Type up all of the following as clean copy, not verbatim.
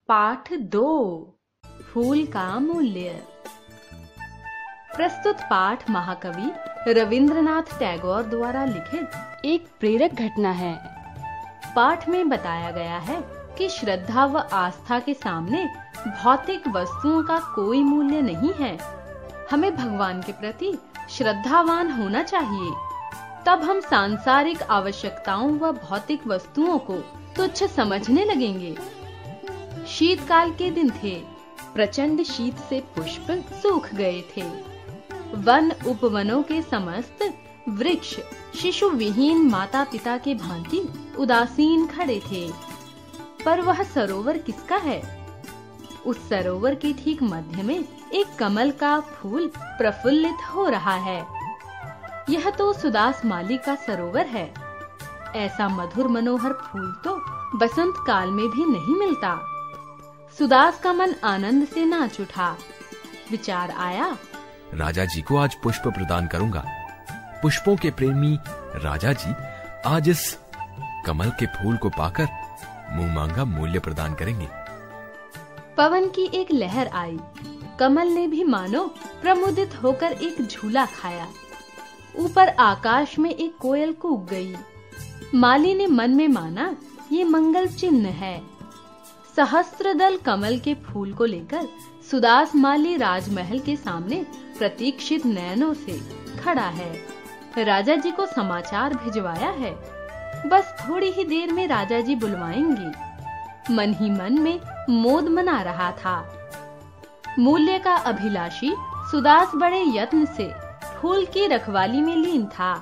पाठ 2 फूल का मूल्य। प्रस्तुत पाठ महाकवि रविंद्रनाथ टैगोर द्वारा लिखित एक प्रेरक घटना है। पाठ में बताया गया है कि श्रद्धा व आस्था के सामने भौतिक वस्तुओं का कोई मूल्य नहीं है। हमें भगवान के प्रति श्रद्धावान होना चाहिए, तब हम सांसारिक आवश्यकताओं व भौतिक वस्तुओं को तुच्छ समझने लगेंगे। शीतकाल के दिन थे। प्रचंड शीत से पुष्प सूख गए थे। वन उपवनों के समस्त वृक्ष शिशु विहीन माता पिता के भांति उदासीन खड़े थे। पर वह सरोवर किसका है? उस सरोवर के ठीक मध्य में एक कमल का फूल प्रफुल्लित हो रहा है। यह तो सुदास माली का सरोवर है। ऐसा मधुर मनोहर फूल तो बसंत काल में भी नहीं मिलता। सुदास का मन आनंद से नाच उठा। विचार आया, राजा जी को आज पुष्प प्रदान करूंगा। पुष्पों के प्रेमी राजा जी आज इस कमल के फूल को पाकर मुंह मांगा मूल्य प्रदान करेंगे। पवन की एक लहर आई। कमल ने भी मानो प्रमुदित होकर एक झूला खाया। ऊपर आकाश में एक कोयल कूक गई। माली ने मन में माना, ये मंगल चिन्ह है। सहस्त्रदल कमल के फूल को लेकर सुदास माली राजमहल के सामने प्रतीक्षित नयनों से खड़ा है। राजा जी को समाचार भिजवाया है। बस थोड़ी ही देर में राजा जी बुलवाएंगे। मन ही मन में मोद मना रहा था। मूल्य का अभिलाषी सुदास बड़े यत्न से फूल की रखवाली में लीन था।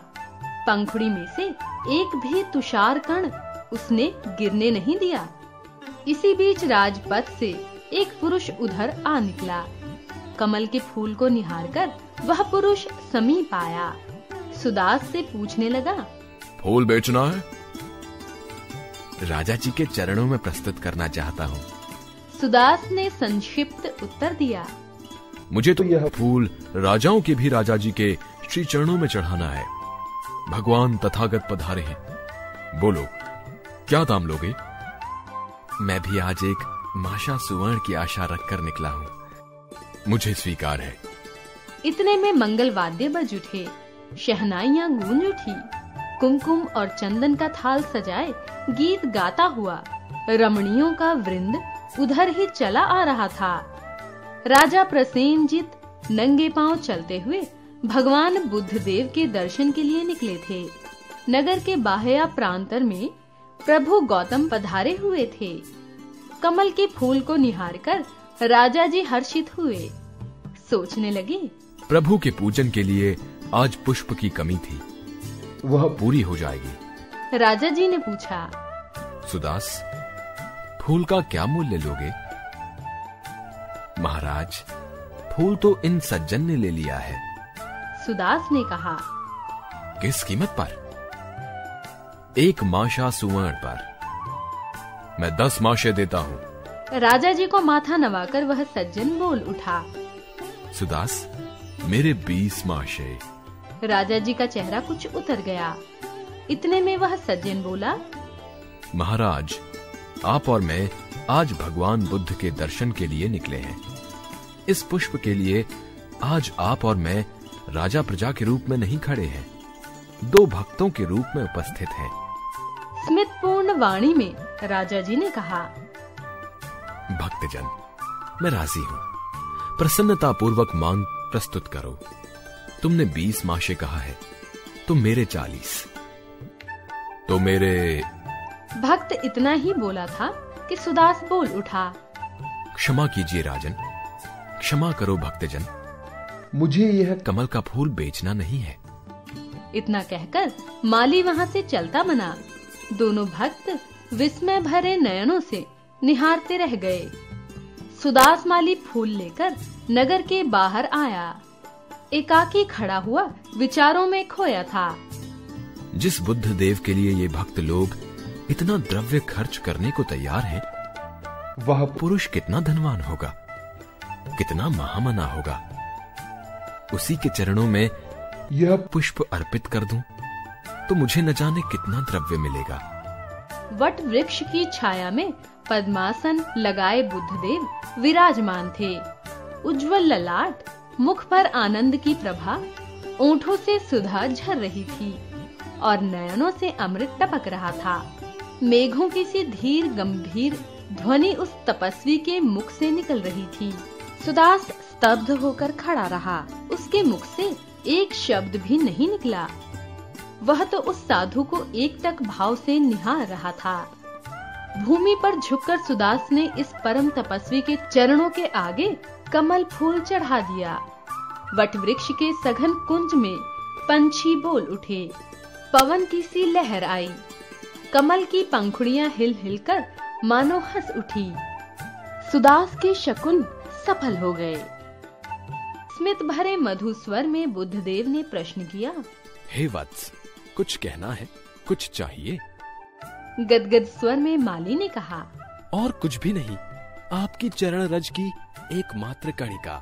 पंखुड़ी में से एक भी तुषार कण उसने गिरने नहीं दिया। इसी बीच राजपथ से एक पुरुष उधर आ निकला। कमल के फूल को निहारकर वह पुरुष समीप आया। सुदास से पूछने लगा, फूल बेचना है? राजा जी के चरणों में प्रस्तुत करना चाहता हूँ। सुदास ने संक्षिप्त उत्तर दिया, मुझे तो यह फूल राजाओं के भी राजा जी के श्री चरणों में चढ़ाना है। भगवान तथागत पधारे हैं। बोलो, क्या दाम लोगे? मैं भी आज एक माशा सुवर्ण की आशा रखकर निकला हूँ। मुझे स्वीकार है। इतने में मंगल वाद्य बज उठे। शहनाइयां गूंज उठी। कुमकुम और चंदन का थाल सजाए गीत गाता हुआ रमणियों का वृंद उधर ही चला आ रहा था। राजा प्रसेनजित नंगे पांव चलते हुए भगवान बुद्ध देव के दर्शन के लिए निकले थे। नगर के बाह्य प्रांतर में प्रभु गौतम पधारे हुए थे। कमल के फूल को निहारकर राजा जी हर्षित हुए। सोचने लगे, प्रभु के पूजन के लिए आज पुष्प की कमी थी, वह पूरी हो जाएगी। राजा जी ने पूछा, सुदास, फूल का क्या मूल्य लोगे? महाराज, फूल तो इन सज्जन ने ले लिया है। सुदास ने कहा, किस कीमत पर? 1 माशा सुवर्ण पर। मैं 10 माशे देता हूँ। राजा जी को माथा नवाकर वह सज्जन बोल उठा, सुदास, मेरे 20 माशे। राजा जी का चेहरा कुछ उतर गया। इतने में वह सज्जन बोला, महाराज, आप और मैं आज भगवान बुद्ध के दर्शन के लिए निकले हैं। इस पुष्प के लिए आज आप और मैं राजा प्रजा के रूप में नहीं खड़े हैं, 2 भक्तों के रूप में उपस्थित हैं। स्मितपूर्ण वाणी में राजा जी ने कहा, भक्तजन, मैं राजी हूँ। प्रसन्नता पूर्वक मांग प्रस्तुत करो। तुमने 20 माशे कहा है, तो मेरे 40। तो मेरे। भक्त इतना ही बोला था कि सुदास बोल उठा, क्षमा कीजिए राजन, क्षमा करो भक्तजन, मुझे यह कमल का फूल बेचना नहीं है। इतना कहकर माली वहाँ से चलता बना। दोनों भक्त विस्मय भरे नयनों से निहारते रह गए। सुदास माली फूल लेकर नगर के बाहर आया। एकाकी खड़ा हुआ विचारों में खोया था। जिस बुद्ध देव के लिए ये भक्त लोग इतना द्रव्य खर्च करने को तैयार हैं, वह पुरुष कितना धनवान होगा, कितना महामना होगा। उसी के चरणों में यह पुष्प अर्पित कर दूं, तो मुझे न जाने कितना द्रव्य मिलेगा। वट वृक्ष की छाया में पद्मासन लगाए बुद्धदेव विराजमान थे। उज्जवल ललाट, मुख पर आनंद की प्रभा, ओंठों से सुधा झर रही थी और नयनों से अमृत टपक रहा था। मेघों की सी धीर गंभीर ध्वनि उस तपस्वी के मुख से निकल रही थी। सुदास स्तब्ध होकर खड़ा रहा। उसके मुख से एक शब्द भी नहीं निकला। वह तो उस साधु को एकटक भाव से निहार रहा था। भूमि पर झुककर सुदास ने इस परम तपस्वी के चरणों के आगे कमल फूल चढ़ा दिया। वट वृक्ष के सघन कुंज में पंछी बोल उठे। पवन की सी लहर आई। कमल की पंखुड़ियां हिल हिलकर मानो हंस उठी। सुदास के शकुन सफल हो गए। स्मित भरे मधु स्वर में बुद्धदेव ने प्रश्न किया, हे वत्स, कुछ कहना है? कुछ चाहिए? गदगद स्वर में माली ने कहा, और कुछ भी नहीं, आपकी चरण रज की एकमात्र कणिका,